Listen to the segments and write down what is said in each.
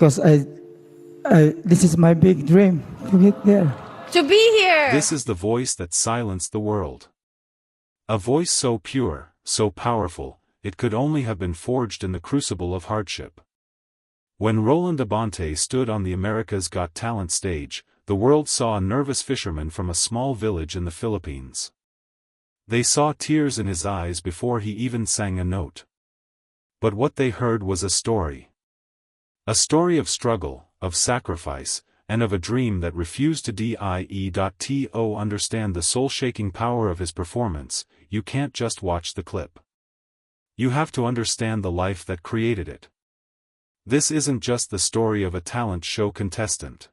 because this is my big dream to get there. To be here! This is the voice that silenced the world. A voice so pure, so powerful, it could only have been forged in the crucible of hardship. When Roland Abante stood on the America's Got Talent stage, the world saw a nervous fisherman from a small village in the Philippines. They saw tears in his eyes before he even sang a note. But what they heard was a story. A story of struggle, of sacrifice, and of a dream that refused to die. To understand the soul-shaking power of his performance, you can't just watch the clip. You have to understand the life that created it. This isn't just the story of a talent show contestant.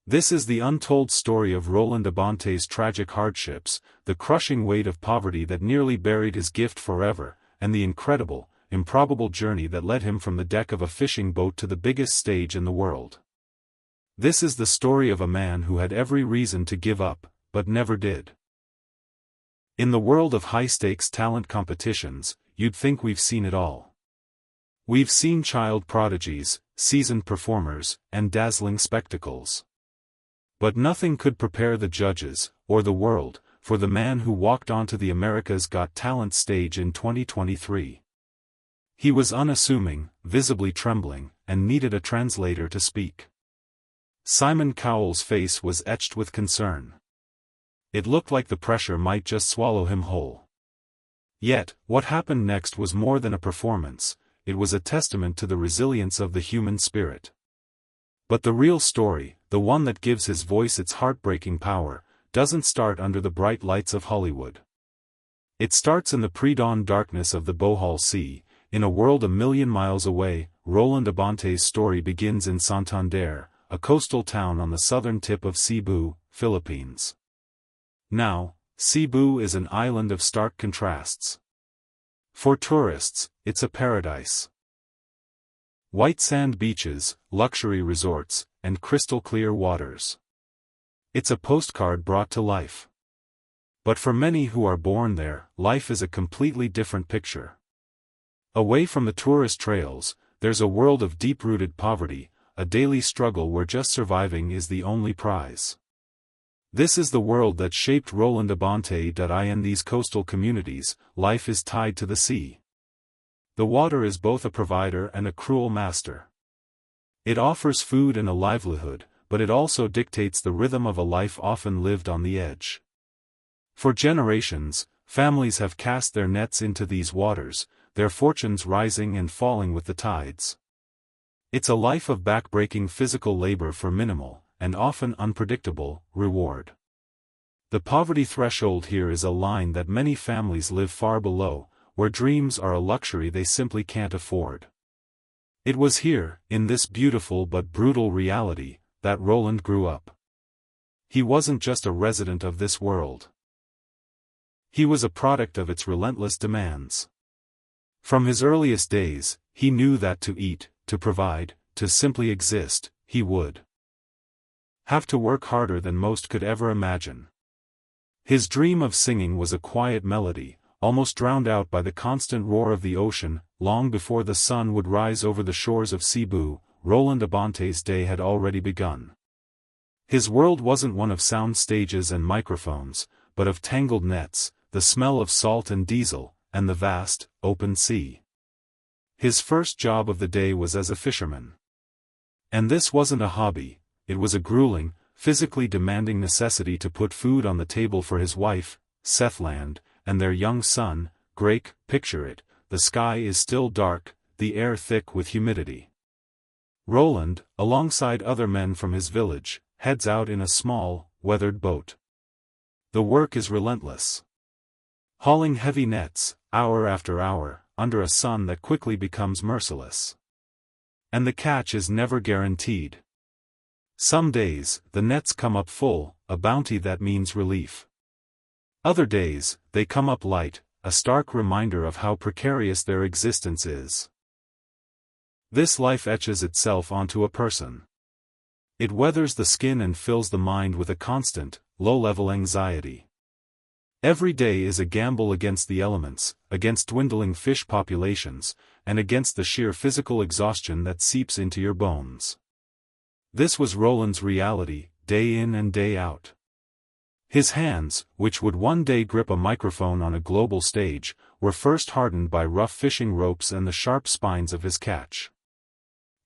This is the untold story of Roland Abante's tragic hardships, the crushing weight of poverty that nearly buried his gift forever, and the incredible, improbable journey that led him from the deck of a fishing boat to the biggest stage in the world. This is the story of a man who had every reason to give up, but never did. In the world of high-stakes talent competitions, you'd think we've seen it all. We've seen child prodigies, seasoned performers, and dazzling spectacles. But nothing could prepare the judges, or the world, for the man who walked onto the America's Got Talent stage in 2023. He was unassuming, visibly trembling, and needed a translator to speak. Simon Cowell's face was etched with concern. It looked like the pressure might just swallow him whole. Yet, what happened next was more than a performance, it was a testament to the resilience of the human spirit. But the real story, the one that gives his voice its heartbreaking power, doesn't start under the bright lights of Hollywood. It starts in the pre-dawn darkness of the Bohol Sea. In a world a million miles away, Roland Abante's story begins in Santander, a coastal town on the southern tip of Cebu, Philippines. Now, Cebu is an island of stark contrasts. For tourists, it's a paradise. White sand beaches, luxury resorts, and crystal-clear waters. It's a postcard brought to life. But for many who are born there, life is a completely different picture. Away from the tourist trails, there's a world of deep-rooted poverty, a daily struggle where just surviving is the only prize. This is the world that shaped Roland Abante. In these coastal communities, life is tied to the sea. The water is both a provider and a cruel master. It offers food and a livelihood, but it also dictates the rhythm of a life often lived on the edge. For generations, families have cast their nets into these waters, their fortunes rising and falling with the tides. It's a life of back-breaking physical labor for minimal, and often unpredictable, reward. The poverty threshold here is a line that many families live far below, where dreams are a luxury they simply can't afford. It was here, in this beautiful but brutal reality, that Roland grew up. He wasn't just a resident of this world. He was a product of its relentless demands. From his earliest days, he knew that to eat, to provide, to simply exist, he would have to work harder than most could ever imagine. His dream of singing was a quiet melody, almost drowned out by the constant roar of the ocean. Long before the sun would rise over the shores of Cebu, Roland Abante's day had already begun. His world wasn't one of sound stages and microphones, but of tangled nets, the smell of salt and diesel, and the vast, open sea. His first job of the day was as a fisherman. And this wasn't a hobby, it was a grueling, physically demanding necessity to put food on the table for his wife, Sethland, and their young son, Grake. Picture it, the sky is still dark, the air thick with humidity. Roland, alongside other men from his village, heads out in a small, weathered boat. The work is relentless. Hauling heavy nets, hour after hour, under a sun that quickly becomes merciless. And the catch is never guaranteed. Some days, the nets come up full, a bounty that means relief. Other days, they come up light, a stark reminder of how precarious their existence is. This life etches itself onto a person. It weathers the skin and fills the mind with a constant, low-level anxiety. Every day is a gamble against the elements, against dwindling fish populations, and against the sheer physical exhaustion that seeps into your bones. This was Roland's reality, day in and day out. His hands, which would one day grip a microphone on a global stage, were first hardened by rough fishing ropes and the sharp spines of his catch.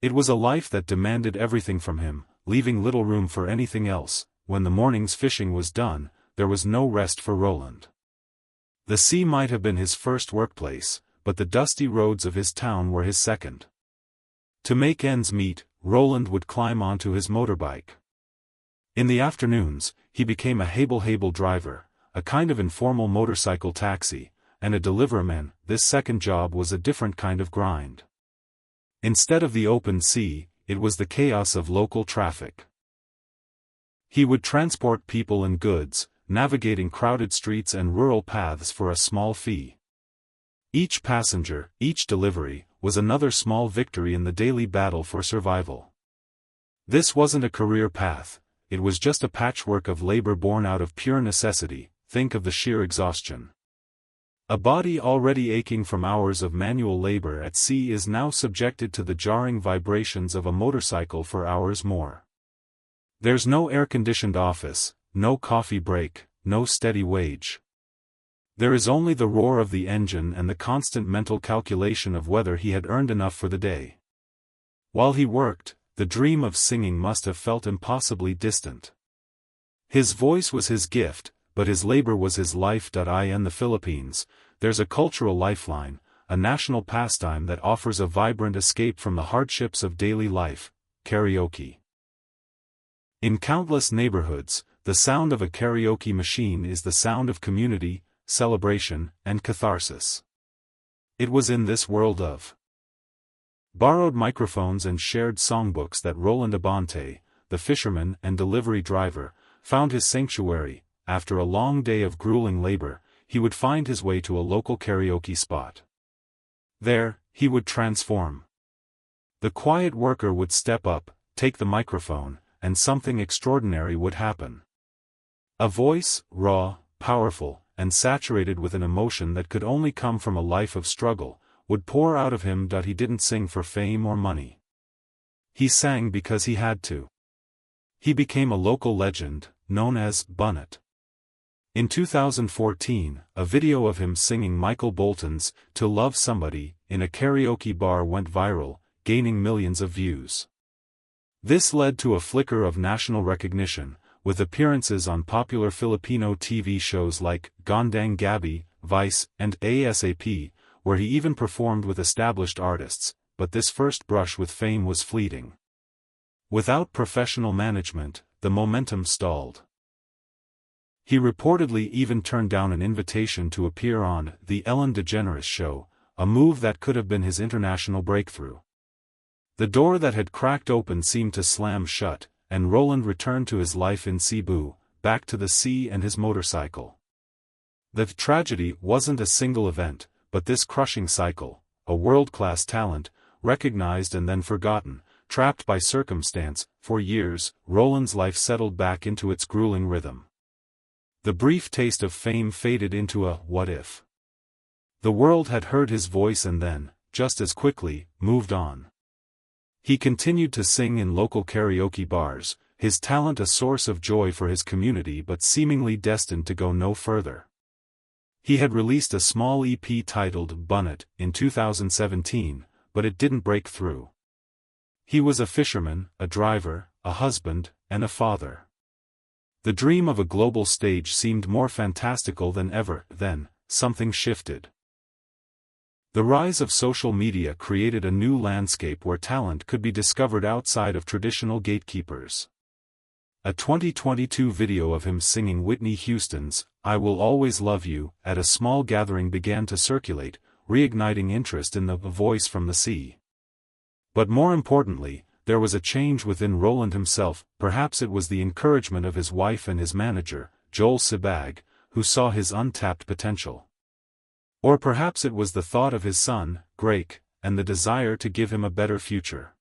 It was a life that demanded everything from him, leaving little room for anything else. When the morning's fishing was done, there was no rest for Roland. The sea might have been his first workplace, but the dusty roads of his town were his second. To make ends meet, Roland would climb onto his motorbike. In the afternoons, he became a hable driver, a kind of informal motorcycle taxi, and a deliverman. This second job was a different kind of grind. Instead of the open sea, it was the chaos of local traffic. He would transport people and goods, navigating crowded streets and rural paths for a small fee. Each passenger, each delivery, was another small victory in the daily battle for survival. This wasn't a career path, it was just a patchwork of labor born out of pure necessity. Think of the sheer exhaustion. A body already aching from hours of manual labor at sea is now subjected to the jarring vibrations of a motorcycle for hours more. There's no air-conditioned office, no coffee break, no steady wage. There is only the roar of the engine and the constant mental calculation of whether he had earned enough for the day. While he worked, the dream of singing must have felt impossibly distant. His voice was his gift, but his labor was his life. In the Philippines, there's a cultural lifeline, a national pastime that offers a vibrant escape from the hardships of daily life: karaoke. In countless neighborhoods, the sound of a karaoke machine is the sound of community, celebration, and catharsis. It was in this world of borrowed microphones and shared songbooks that Roland Abante, the fisherman and delivery driver, found his sanctuary. After a long day of grueling labor, he would find his way to a local karaoke spot. There, he would transform. The quiet worker would step up, take the microphone, and something extraordinary would happen. A voice, raw, powerful, and saturated with an emotion that could only come from a life of struggle, would pour out of him. He didn't sing for fame or money. He sang because he had to. He became a local legend, known as Bunnet. In 2014, a video of him singing Michael Bolton's "To Love Somebody" in a karaoke bar went viral, gaining millions of views. This led to a flicker of national recognition, with appearances on popular Filipino TV shows like Gondang Gabi, Vice, and ASAP, where he even performed with established artists. But this first brush with fame was fleeting. Without professional management, the momentum stalled. He reportedly even turned down an invitation to appear on The Ellen DeGeneres Show, a move that could have been his international breakthrough. The door that had cracked open seemed to slam shut, and Roland returned to his life in Cebu, back to the sea and his motorcycle. The tragedy wasn't a single event, but this crushing cycle: a world-class talent, recognized and then forgotten, trapped by circumstance. For years, Roland's life settled back into its grueling rhythm. The brief taste of fame faded into a "what if?" The world had heard his voice and then, just as quickly, moved on. He continued to sing in local karaoke bars, his talent a source of joy for his community but seemingly destined to go no further. He had released a small EP titled Bunnet in 2017, but it didn't break through. He was a fisherman, a driver, a husband, and a father. The dream of a global stage seemed more fantastical than ever. Then, something shifted. The rise of social media created a new landscape where talent could be discovered outside of traditional gatekeepers. A 2022 video of him singing Whitney Houston's "I Will Always Love You" at a small gathering began to circulate, reigniting interest in the voice from the sea. But more importantly, there was a change within Roland himself. Perhaps it was the encouragement of his wife and his manager, Joel Sibag, who saw his untapped potential. Or perhaps it was the thought of his son, Greg, and the desire to give him a better future.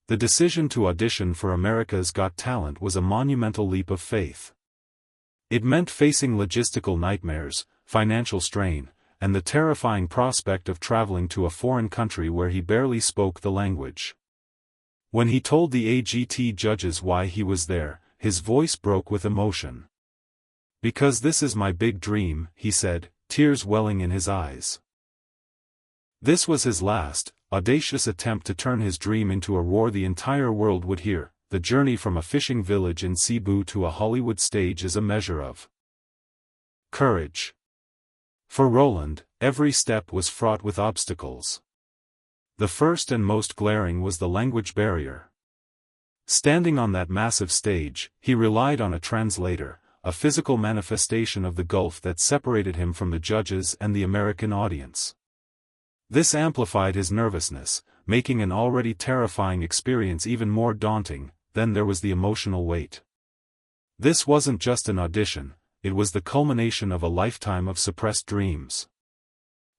The decision to audition for America's Got Talent was a monumental leap of faith. It meant facing logistical nightmares, financial strain, and the terrifying prospect of traveling to a foreign country where he barely spoke the language. When he told the AGT judges why he was there, his voice broke with emotion. "Because this is my big dream," he said, tears welling in his eyes. This was his last, audacious attempt to turn his dream into a roar the entire world would hear. The journey from a fishing village in Cebu to a Hollywood stage is a measure of courage. For Roland, every step was fraught with obstacles. The first and most glaring was the language barrier. Standing on that massive stage, he relied on a translator, a physical manifestation of the gulf that separated him from the judges and the American audience. This amplified his nervousness, making an already terrifying experience even more daunting. Then there was the emotional weight. This wasn't just an audition, it was the culmination of a lifetime of suppressed dreams.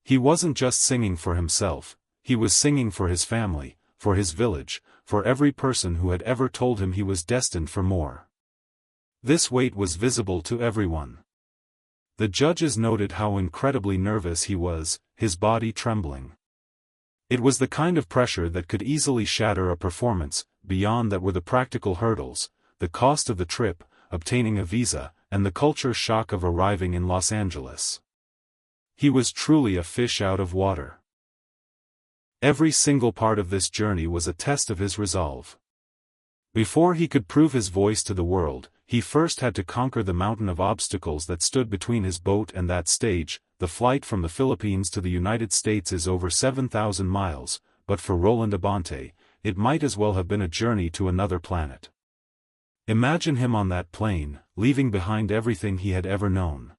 He wasn't just singing for himself, he was singing for his family, for his village, for every person who had ever told him he was destined for more. This weight was visible to everyone. The judges noted how incredibly nervous he was, his body trembling. It was the kind of pressure that could easily shatter a performance. Beyond that were the practical hurdles, the cost of the trip, obtaining a visa, and the culture shock of arriving in Los Angeles. He was truly a fish out of water. Every single part of this journey was a test of his resolve. Before he could prove his voice to the world, he first had to conquer the mountain of obstacles that stood between his boat and that stage. The flight from the Philippines to the United States is over 7,000 miles, but for Roland Abante, it might as well have been a journey to another planet. Imagine him on that plane, leaving behind everything he had ever known.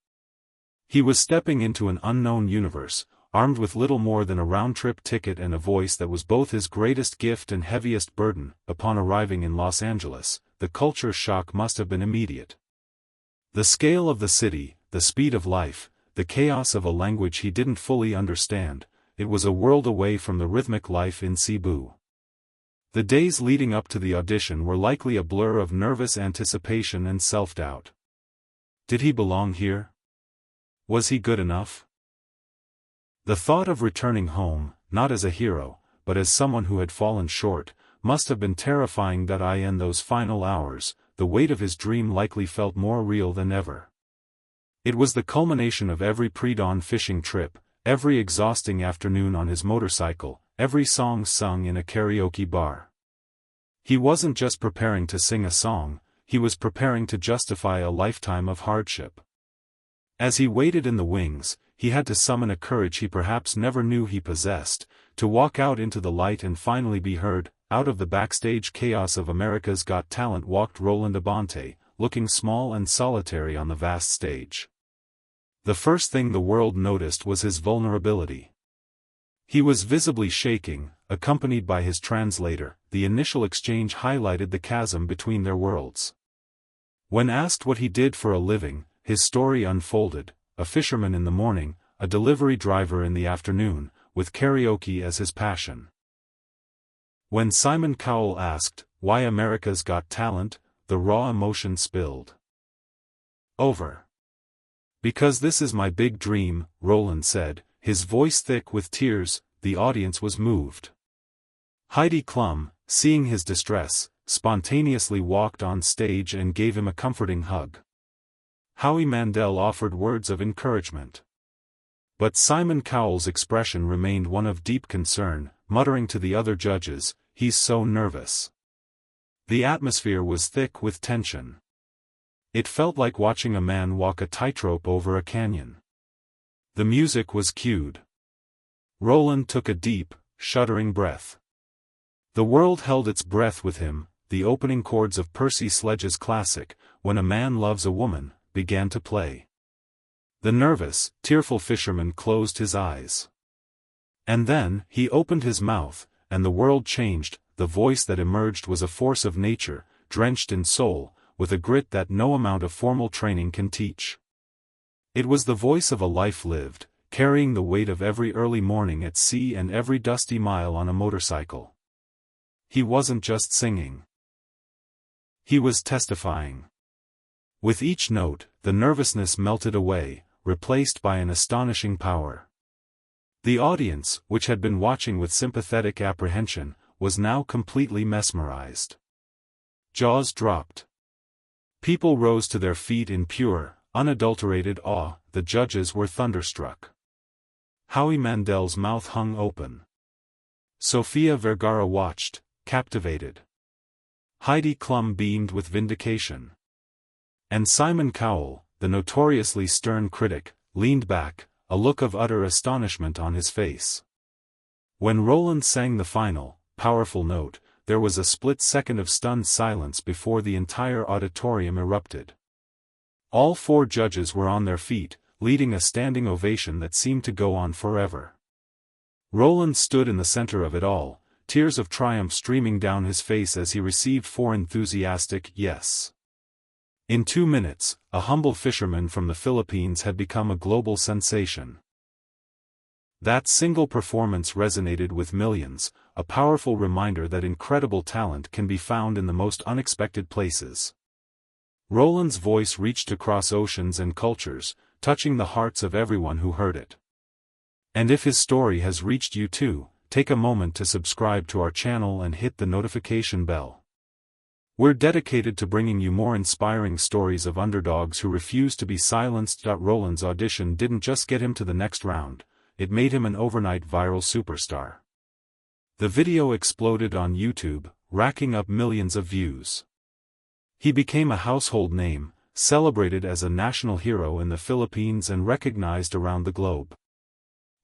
He was stepping into an unknown universe, armed with little more than a round-trip ticket and a voice that was both his greatest gift and heaviest burden. Upon arriving in Los Angeles, the culture shock must have been immediate. The scale of the city, the speed of life, the chaos of a language he didn't fully understand, it was a world away from the rhythmic life in Cebu. The days leading up to the audition were likely a blur of nervous anticipation and self-doubt. Did he belong here? Was he good enough? The thought of returning home, not as a hero, but as someone who had fallen short, must have been terrifying. That in those final hours, the weight of his dream likely felt more real than ever. It was the culmination of every pre-dawn fishing trip, every exhausting afternoon on his motorcycle, every song sung in a karaoke bar. He wasn't just preparing to sing a song, he was preparing to justify a lifetime of hardship. As he waited in the wings, he had to summon a courage he perhaps never knew he possessed, to walk out into the light and finally be heard. Out of the backstage chaos of America's Got Talent walked Roland Abante, looking small and solitary on the vast stage. The first thing the world noticed was his vulnerability. He was visibly shaking, accompanied by his translator. The initial exchange highlighted the chasm between their worlds. When asked what he did for a living, his story unfolded: a fisherman in the morning, a delivery driver in the afternoon, with karaoke as his passion. When Simon Cowell asked, "Why America's Got Talent?" the raw emotion spilled over. "Because this is my big dream," Roland said, his voice thick with tears. The audience was moved. Heidi Klum, seeing his distress, spontaneously walked on stage and gave him a comforting hug. Howie Mandel offered words of encouragement. But Simon Cowell's expression remained one of deep concern, muttering to the other judges, "He's so nervous." The atmosphere was thick with tension. It felt like watching a man walk a tightrope over a canyon. The music was cued. Roland took a deep, shuddering breath. The world held its breath with him. The opening chords of Percy Sledge's classic, "When a Man Loves a Woman," began to play. The nervous, tearful fisherman closed his eyes. And then, he opened his mouth, and the world changed. The voice that emerged was a force of nature, drenched in soul, with a grit that no amount of formal training can teach. It was the voice of a life lived, carrying the weight of every early morning at sea and every dusty mile on a motorcycle. He wasn't just singing. He was testifying. With each note, the nervousness melted away, replaced by an astonishing power. The audience, which had been watching with sympathetic apprehension, was now completely mesmerized. Jaws dropped. People rose to their feet in pure, unadulterated awe. The judges were thunderstruck. Howie Mandel's mouth hung open. Sofia Vergara watched, captivated. Heidi Klum beamed with vindication. And Simon Cowell, the notoriously stern critic, leaned back, a look of utter astonishment on his face. When Roland sang the final, powerful note, there was a split second of stunned silence before the entire auditorium erupted. All four judges were on their feet, leading a standing ovation that seemed to go on forever. Roland stood in the center of it all, tears of triumph streaming down his face as he received four enthusiastic yes. In 2 minutes, a humble fisherman from the Philippines had become a global sensation. That single performance resonated with millions, a powerful reminder that incredible talent can be found in the most unexpected places. Roland's voice reached across oceans and cultures, touching the hearts of everyone who heard it. And if his story has reached you too, take a moment to subscribe to our channel and hit the notification bell. We're dedicated to bringing you more inspiring stories of underdogs who refuse to be silenced. Roland's audition didn't just get him to the next round, it made him an overnight viral superstar. The video exploded on YouTube, racking up millions of views. He became a household name, celebrated as a national hero in the Philippines and recognized around the globe.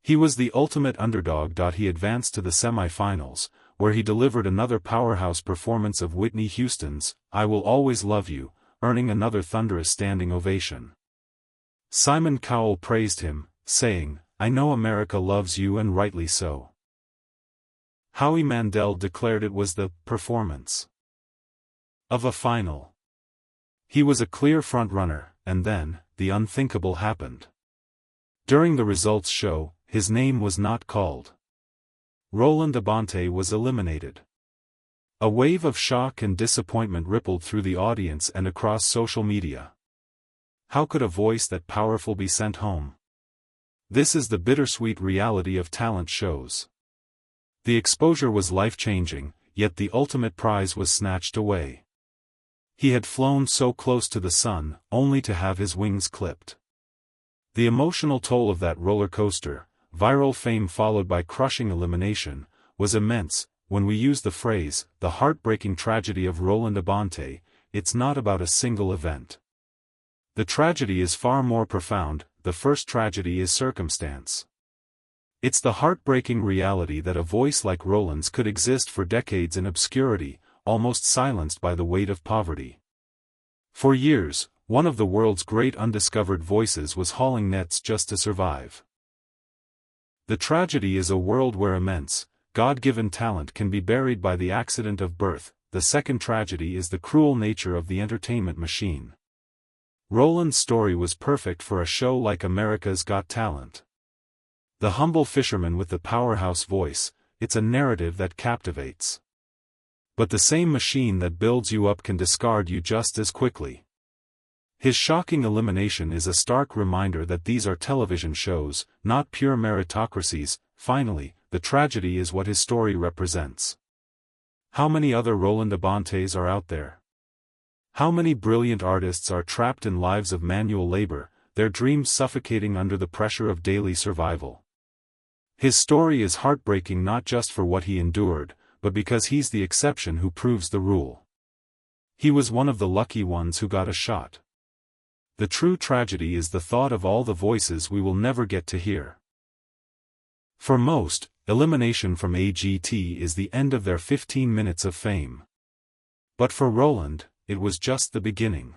He was the ultimate underdog. He advanced to the semi-finals, where he delivered another powerhouse performance of Whitney Houston's "I Will Always Love You," earning another thunderous standing ovation. Simon Cowell praised him, saying, "I know America loves you, and rightly so." Howie Mandel declared it was the performance of a final. He was a clear front-runner, and then, the unthinkable happened. During the results show, his name was not called. Roland Abante was eliminated. A wave of shock and disappointment rippled through the audience and across social media. How could a voice that powerful be sent home? This is the bittersweet reality of talent shows. The exposure was life-changing, yet the ultimate prize was snatched away. He had flown so close to the sun, only to have his wings clipped. The emotional toll of that roller coaster, viral fame followed by crushing elimination, was immense. When we use the phrase, the heartbreaking tragedy of Roland Abante, it's not about a single event. The tragedy is far more profound. The first tragedy is circumstance. It's the heartbreaking reality that a voice like Roland's could exist for decades in obscurity, almost silenced by the weight of poverty. For years, one of the world's great undiscovered voices was hauling nets just to survive. The tragedy is a world where immense, God-given talent can be buried by the accident of birth. The second tragedy is the cruel nature of the entertainment machine. Roland's story was perfect for a show like America's Got Talent. The humble fisherman with the powerhouse voice, it's a narrative that captivates. But the same machine that builds you up can discard you just as quickly. His shocking elimination is a stark reminder that these are television shows, not pure meritocracies. Finally, the tragedy is what his story represents. How many other Roland Abantes are out there? How many brilliant artists are trapped in lives of manual labor, their dreams suffocating under the pressure of daily survival? His story is heartbreaking not just for what he endured, but because he's the exception who proves the rule. He was one of the lucky ones who got a shot. The true tragedy is the thought of all the voices we will never get to hear. For most, elimination from AGT is the end of their 15 minutes of fame. But for Roland, it was just the beginning.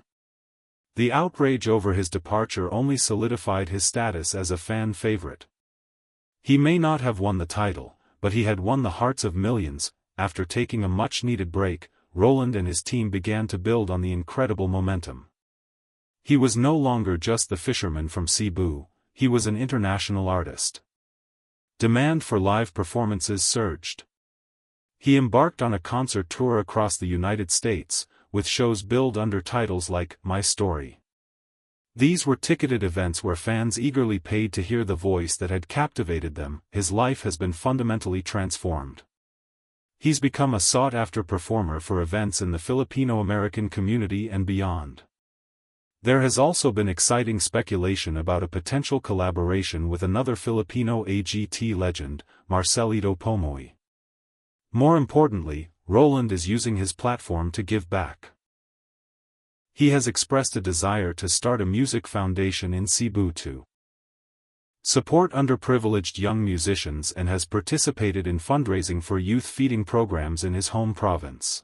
The outrage over his departure only solidified his status as a fan favorite. He may not have won the title, but he had won the hearts of millions. After taking a much-needed break, Roland and his team began to build on the incredible momentum. He was no longer just the fisherman from Cebu, he was an international artist. Demand for live performances surged. He embarked on a concert tour across the United States, with shows billed under titles like My Story. These were ticketed events where fans eagerly paid to hear the voice that had captivated them. His life has been fundamentally transformed. He's become a sought-after performer for events in the Filipino-American community and beyond. There has also been exciting speculation about a potential collaboration with another Filipino AGT legend, Marcelito Pomoy. More importantly, Roland is using his platform to give back. He has expressed a desire to start a music foundation in Cebu to support underprivileged young musicians and has participated in fundraising for youth feeding programs in his home province.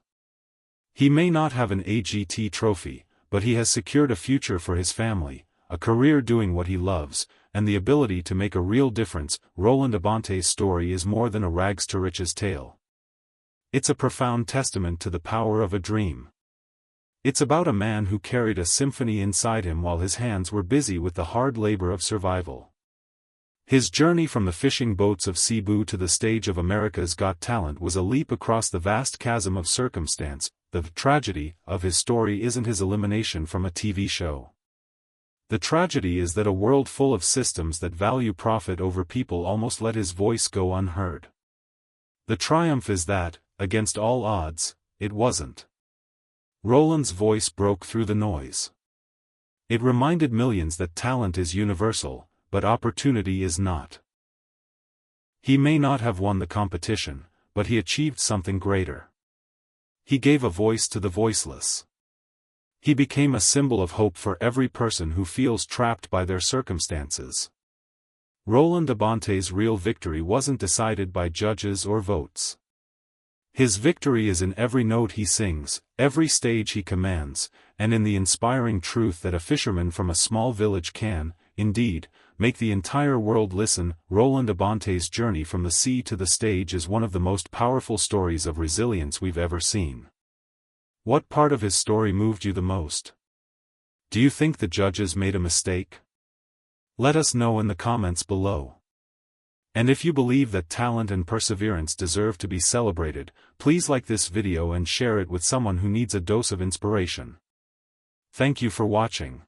He may not have an AGT trophy, but he has secured a future for his family, a career doing what he loves, and the ability to make a real difference. Roland Abante's story is more than a rags-to-riches tale. It's a profound testament to the power of a dream. It's about a man who carried a symphony inside him while his hands were busy with the hard labor of survival. His journey from the fishing boats of Cebu to the stage of America's Got Talent was a leap across the vast chasm of circumstance. The tragedy of his story isn't his elimination from a TV show. The tragedy is that a world full of systems that value profit over people almost let his voice go unheard. The triumph is that, against all odds, it wasn't. Roland's voice broke through the noise. It reminded millions that talent is universal, but opportunity is not. He may not have won the competition, but he achieved something greater. He gave a voice to the voiceless. He became a symbol of hope for every person who feels trapped by their circumstances. Roland Abante's real victory wasn't decided by judges or votes. His victory is in every note he sings, every stage he commands, and in the inspiring truth that a fisherman from a small village can, indeed, make the entire world listen. Roland Abante's journey from the sea to the stage is one of the most powerful stories of resilience we've ever seen. What part of his story moved you the most? Do you think the judges made a mistake? Let us know in the comments below. And if you believe that talent and perseverance deserve to be celebrated, please like this video and share it with someone who needs a dose of inspiration. Thank you for watching.